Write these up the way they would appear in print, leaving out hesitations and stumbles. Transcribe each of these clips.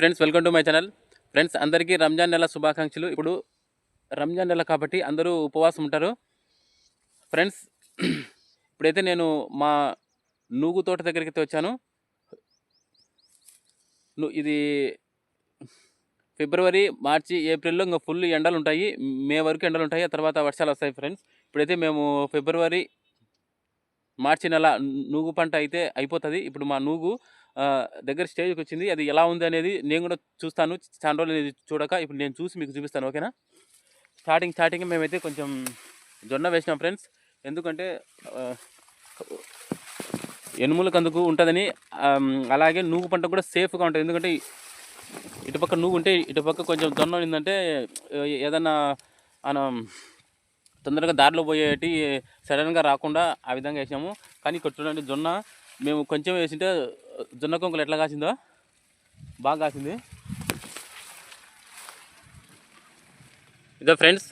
Friends, welcome to my channel. Friends, అందరికీ రంజాన్ నెల శుభాకాంక్షలు. ఇప్పుడు రంజాన్ నెల కాబట్టి అందరూ ఉపవాసం ఉంటారు. ఫ్రెండ్స్, ఇప్పుడైతే నేను మా నూగు తోట దగ్గరికి అయితే వచ్చాను. ఇది ఫిబ్రవరి, మార్చి, ఏప్రిల్లో ఇంకా ఫుల్ ఎండలు ఉంటాయి. మే వరకు ఎండలు ఉంటాయి, ఆ తర్వాత వర్షాలు వస్తాయి. ఫ్రెండ్స్, ఇప్పుడైతే మేము ఫిబ్రవరి, మార్చి నెల నూగు పంట అయితే అయిపోతుంది. ఇప్పుడు మా నూగు దగ్గర స్టేజ్కి వచ్చింది. అది ఎలా ఉంది అనేది నేను కూడా చూస్తాను. చాలా రోజులు చూడక ఇప్పుడు నేను చూసి మీకు చూపిస్తాను. ఓకేనా? స్టార్టింగ్ మేమైతే కొంచెం జొన్న వేసినాం ఫ్రెండ్స్. ఎందుకంటే ఎనుములకు అందుకు ఉంటుందని, అలాగే నూగు పంట కూడా సేఫ్గా ఉంటుంది. ఎందుకంటే ఇటుపక్క నూగు ఉంటే ఇటుపక్క కొంచెం జొన్న ఉందంటే ఏదన్నా మనం తొందరగా దారిలో పోయేటి సడన్గా రాకుండా ఆ విధంగా వేసినాము. కానీ ఇక్కడ చూడండి, జొన్న మేము కొంచెం వేసింటే జొన్న కొంకులు ఎట్లా కాసిందో బాగా కాసింది. ఇదో ఫ్రెండ్స్,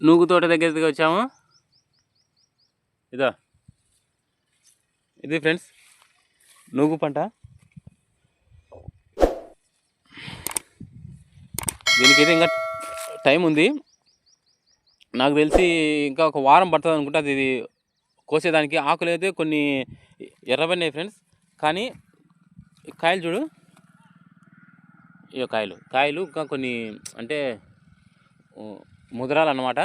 నూగు తోట దగ్గరికి వచ్చాము. ఇది ఫ్రెండ్స్ నూగు పంట. దీనికైతే ఇంకా టైం ఉంది. నాకు తెలిసి ఇంకా ఒక వారం పడుతుంది అనుకుంటా ఇది కోసేదానికి. ఆకులు అయితే కొన్ని ఎర్రబడినాయి ఫ్రెండ్స్, కానీ కాయలు చూడు, ఇక కాయలు ఇంకా కొన్ని అంటే ముదరాలు అన్నమాట.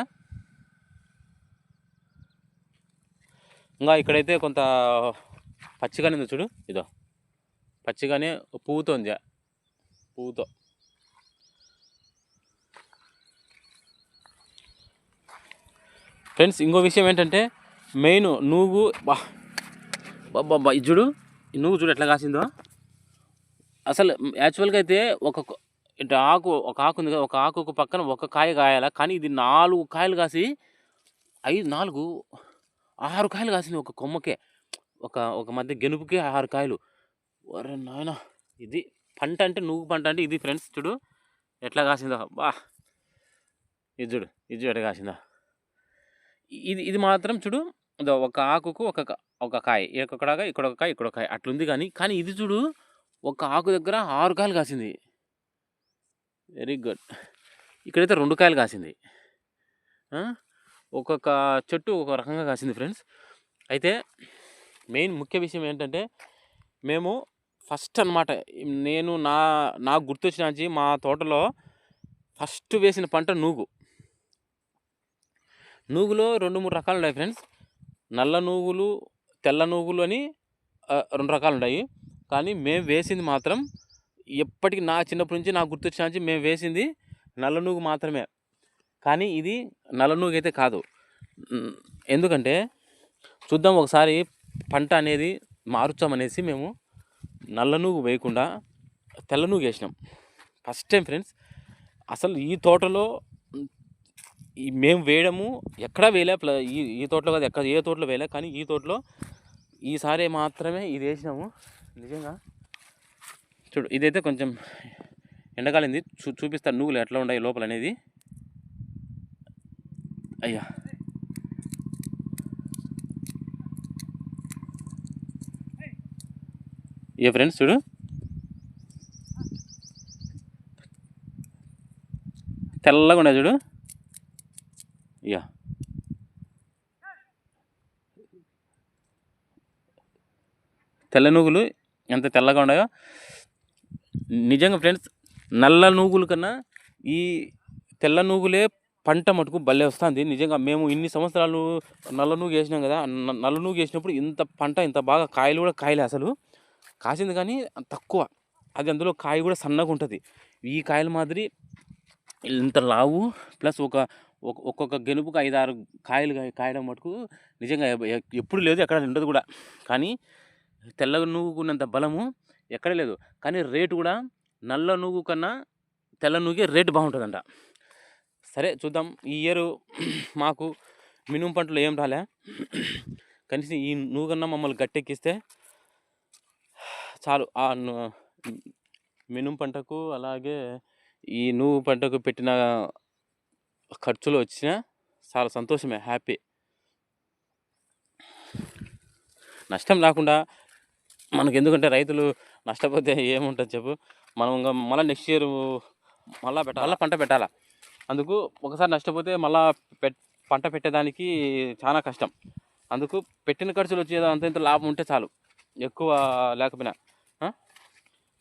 ఇంకా ఇక్కడైతే కొంత పచ్చిగానే ఉంది చూడు, ఇదో పచ్చిగానే పువ్వుతోంది. పువ్వుతో ఫ్రెండ్స్, ఇంకో విషయం ఏంటంటే మెయిన్ నూగు. బాబా ఇది చూడు, ఈ నూగు చూడు ఎట్లా కాసిందో. అసలు యాక్చువల్గా అయితే ఒక ఆకు ఉంది కదా, ఒక ఆకుకు పక్కన ఒక కాయ కాయాల, కానీ ఇది 4 కాయలు కాసి 6 కాయలు కాసింది ఒక కొమ్మకే. ఒక మధ్య గెనుపుకే 6 కాయలు. ఒరే నాయన, ఇది పంట అంటే నూగు పంట అంటే ఇది ఫ్రెండ్స్. చూడు ఎట్లా కాసిందో. ఇది చూడు ఎట్లా కాసిందో. ఇది మాత్రం చూడు, ఒక ఆకుకు ఒక కాయ, ఇక్కడ ఒక కాయ అట్లుంది. కానీ ఇది చూడు, ఒక ఆకు దగ్గర 6 కాయలు కాసింది. Very good. ఇక్కడైతే 2 కాయలు కాసింది. ఒక్కొక్క చెట్టు ఒక రకంగా కాసింది ఫ్రెండ్స్. అయితే మెయిన్ ముఖ్య విషయం ఏంటంటే, మేము ఫస్ట్ అన్నమాట, నేను నాకు గుర్తొచ్చినాచి మా తోటలో ఫస్ట్ వేసిన పంట నూగులో 2-3 రకాలు ఉన్నాయి ఫ్రెండ్స్. నల్ల నూగులు, తెల్ల నూగులు అని 2 రకాలు ఉన్నాయి. కానీ మేము వేసింది మాత్రం ఎప్పటికీ నా చిన్నప్పటి నుంచి నాకు గుర్తొచ్చినాచి మేము వేసింది నల్ల నూగు మాత్రమే. కానీ ఇది నల్ల నూగు అయితే కాదు. ఎందుకంటే చూద్దాం ఒకసారి పంట అనేది మారుచామనేసి మేము నల్ల నూగు వేయకుండా తెల్ల నూగు వేసినాం ఫస్ట్ టైం ఫ్రెండ్స్. అసలు ఈ తోటలో మేము వేయడము ఎక్కడా వేయలే. ఈ తోటలో కాదు, ఎక్కడ ఏ తోటలో వేయలే. కానీ ఈ తోటలో ఈసారి మాత్రమే ఇది వేసినాము. నిజంగా చూడు, ఇదైతే కొంచెం ఎండకాలింది. చూపిస్తాను నూగులు ఎట్లా ఉన్నాయి లోపల అనేది. అయ్యా, ఏ ఫ్రెండ్స్ చూడు, తెల్లగా ఉన్నాయి చూడు. ఇక తెల్ల నూగులు ఎంత తెల్లగా ఉన్నాయో. నిజంగా ఫ్రెండ్స్, నల్ల నూగుల కన్నా ఈ తెల్ల నూగులే పంట మటుకు భలే వస్తుంది. నిజంగా మేము ఇన్ని సంవత్సరాలు నల్ల నూగు వేసినాం కదా, నల్ల నూగు వేసినప్పుడు ఇంత పంట ఇంత బాగా కాయలు కూడా కాయలే. అసలు కాసింది కానీ తక్కువ. అది అందులో కాయ కూడా సన్నగా ఉంటుంది. ఈ కాయల మాదిరి ఇంత లావు ప్లస్ ఒక్కొక్క గెనుపుకు 5-6 కాయలు కాయడం మటుకు నిజంగా ఎప్పుడు లేదు, ఎక్కడ ఉండదు కూడా. కానీ తెల్ల నూగుకున్నంత బలము ఎక్కడ లేదు. కానీ రేటు కూడా నల్ల నూగు కన్నా తెల్ల నూగే రేటు బాగుంటుందంట. సరే చూద్దాం. ఈ ఇయర్ మాకు మినుము పంటలు ఏం రాలే. కనీసం ఈ నూగన్నా మమ్మల్ని గట్టెక్కిస్తే చాలు. ఆ మినుము పంటకు అలాగే ఈ నూగు పంటకు పెట్టిన ఖర్చులు వచ్చినా చాలా సంతోషమే, హ్యాపీ. నష్టం రాకుండా మనకు, ఎందుకంటే రైతులు నష్టపోతే ఏముంటుంది చెప్పు. మనం ఇంకా మళ్ళీ నెక్స్ట్ ఇయర్ మళ్ళీ పంట పెట్టాలా. అందుకు ఒకసారి నష్టపోతే మళ్ళీ పంట పెట్టేదానికి చాలా కష్టం. అందుకు పెట్టిన ఖర్చులు వచ్చేది అంత ఇంత లాభం ఉంటే చాలు, ఎక్కువ లేకపోయినా.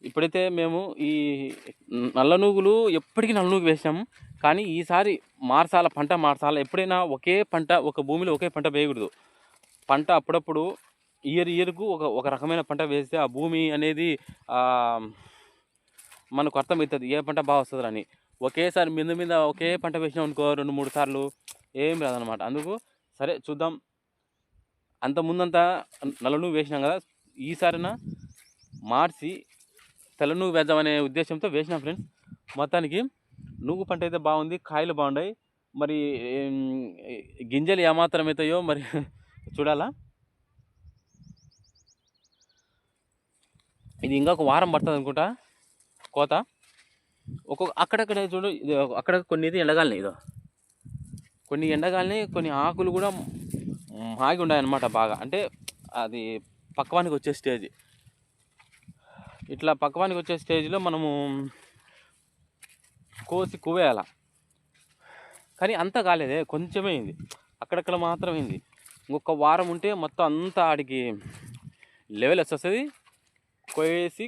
ఇప్పుడైతే మేము ఈ నల్ల నూగులు ఎప్పటికీ నల్ల నూగు వేసాము, కానీ ఈసారి పంట మార్చాల. ఎప్పుడైనా ఒకే పంట ఒక భూమిలో ఒకే పంట వేయకూడదు. పంట అప్పుడప్పుడు ఇయర్కు ఒక రకమైన పంట వేస్తే ఆ భూమి అనేది మనకు అర్థమవుతుంది ఏ పంట బాగా వస్తుంది అని. ఒకేసారి మీద ఒకే పంట వేసినాం అనుకో 2-3 సార్లు ఏం రాదనమాట. అందుకు సరే చూద్దాం. అంత ముందంతా నల్ల నూగు వేసినాం కదా, ఈసారిన మార్చి తెల్ల నూగు వేద్దామనే ఉద్దేశంతో వేసినాం ఫ్రెండ్స్. మొత్తానికి నూగు పంట అయితే బాగుంది, కాయలు బాగున్నాయి. మరి గింజలు ఏమాత్రం అవుతాయో మరి చూడాలా. ఇది ఇంకా ఒక వారం పడుతుంది అనుకుంటా కోత. అక్కడక్కడ చూడు, అక్కడ కొన్ని ఇది ఎండగాలినాయి, ఇదో కొన్ని ఎండగాలినాయి, కొన్ని ఆకులు కూడా ఆగి ఉన్నాయన్నమాట బాగా. అంటే అది పక్వానికి వచ్చే స్టేజ్. ఇట్లా పక్వానికి వచ్చే స్టేజ్లో మనము కోసి కువేయాల. కానీ అంతా కాలేదే, కొంచెమే అయింది, అక్కడక్కడ మాత్రం అయింది. ఇంకొక వారం ఉంటే మొత్తం అంతా ఆడికి లెవెల్ వచ్చేస్తుంది. కోసి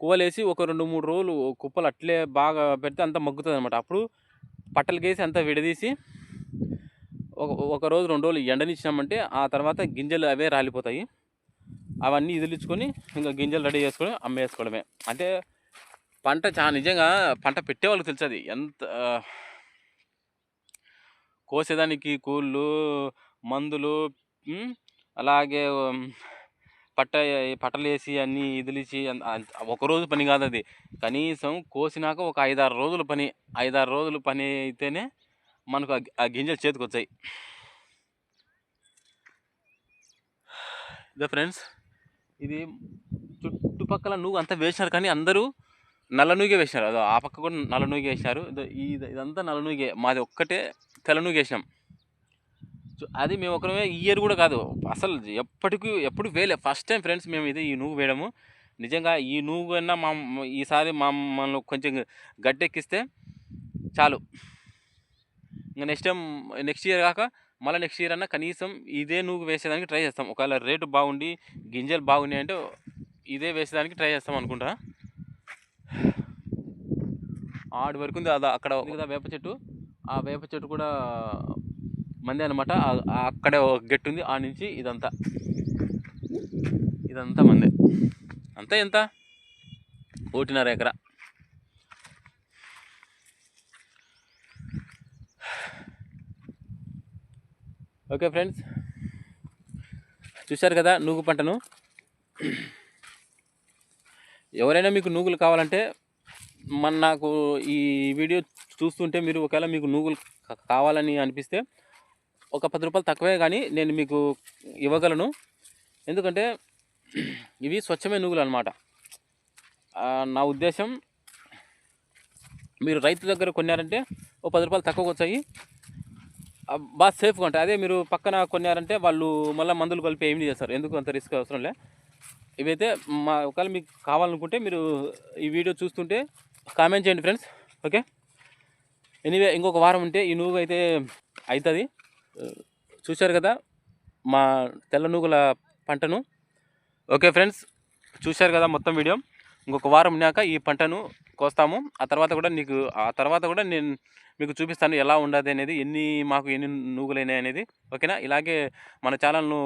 కువ్వలేసి ఒక 2-3 రోజులు కుప్పలు అట్లే బాగా పెడితే అంతా మగ్గుతుంది అనమాట. అప్పుడు పట్టలకేసి అంతా విడదీసి ఒక రోజు 2 రోజులు ఎండనిచ్చినామంటే ఆ తర్వాత గింజలు అవే రాలిపోతాయి. అవన్నీ ఇదిలించుకొని ఇంకా గింజలు రెడీ చేసుకొని అమ్మేసుకోవడమే. అంటే పంట చాలా నిజంగా పంట పెట్టే వాళ్ళకి తెలుస్తుంది ఎంత. కోసేదానికి కూళ్ళు, మందులు, అలాగే పట్టలు వేసి అన్నీ ఇదిలిచి ఒకరోజు పని కాదు అది. కనీసం కోసినాక ఒక 5-6 రోజుల పని. 5-6 రోజుల పని అయితేనే మనకు ఆ గింజలు చేతికి వచ్చాయి. ఇదే ఫ్రెండ్స్, ఇది చుట్టుపక్కల నూగు అంతా వేసినారు, కానీ అందరూ నల్ల నూగే వేసినారు. అదో ఆ పక్క కూడా నల్ల నూగే వేసినారు. ఇదంతా నల్ల నూగే, మాది ఒక్కటే తెల్ల నూగు వేసినాం. అది మేము ఒకరమే ఇయర్ కూడా కాదు, అసలు ఎప్పుడు వేయలే. ఫస్ట్ టైం ఫ్రెండ్స్ మేము ఈ నూగు వేయడము. నిజంగా ఈ నూగు అన్నా ఈసారి మమ్మల్ని కొంచెం గట్టెక్కిస్తే చాలు. ఇంకా నెక్స్ట్ ఇయర్ కాక మళ్ళీ నెక్స్ట్ ఇయర్ అన్నా కనీసం ఇదే నూగు వేసేదానికి ట్రై చేస్తాం. ఒకవేళ రేటు బాగుండి గింజలు బాగున్నాయి అంటే ఇదే వేసేదానికి ట్రై చేస్తాం అనుకుంటా. ఆడి వరకు ఉంది అక్కడ కదా వేప చెట్టు. ఆ వేప చెట్టు కూడా మందే అనమాట. అక్కడే ఒక గెట్టు ఉంది, ఆ నుంచి ఇదంతా మందే. అంతా ఎంత 1.5 ఎకరా. ఓకే ఫ్రెండ్స్, చూశారు కదా నూగు పంటను. ఎవరైనా మీకు నూగులు కావాలంటే నాకు ఈ వీడియో చూస్తుంటే మీరు ఒకవేళ మీకు నూగులు కావాలని అనిపిస్తే ఒక 10 రూపాయలు తక్కువే కానీ నేను మీకు ఇవ్వగలను. ఎందుకంటే ఇవి స్వచ్ఛమైన నూగులు అనమాట. నా ఉద్దేశం, మీరు రైతు దగ్గర కొన్నారంటే ఒక 10 రూపాయలు తక్కువగా వచ్చాయి, బాగా సేఫ్గా ఉంటాయి. అదే మీరు పక్కన కొన్నారంటే వాళ్ళు మళ్ళీ మందులు కలిపి ఏమి చేస్తారు, ఎందుకు అంత రిస్క్ అవసరం లే. ఇవైతే ఒకవేళ మీకు కావాలనుకుంటే మీరు ఈ వీడియో చూస్తుంటే కామెంట్ చేయండి ఫ్రెండ్స్. ఓకే, ఎనీవే ఇంకొక వారం ఉంటే ఈ నూగు అయితే అవుతుంది. చూశారు కదా మా తెల్ల నూగుల పంటను. ఓకే ఫ్రెండ్స్, చూశారు కదా మొత్తం వీడియో. ఇంకొక వారం ఉన్నాక ఈ పంటను కోస్తాము. ఆ తర్వాత కూడా నేను మీకు చూపిస్తాను ఎలా ఉండదు అనేది, మాకు ఎన్ని నూగులైనాయి అనేది. ఓకేనా, ఇలాగే మన ఛానల్ను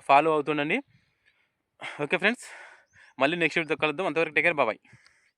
ఫాలో అవుతుండండి. ఓకే ఫ్రెండ్స్, మళ్ళీ నెక్స్ట్ వీడియోతో కలుద్దాం. అంతవరకు టేక్ కేర్, బాయ్.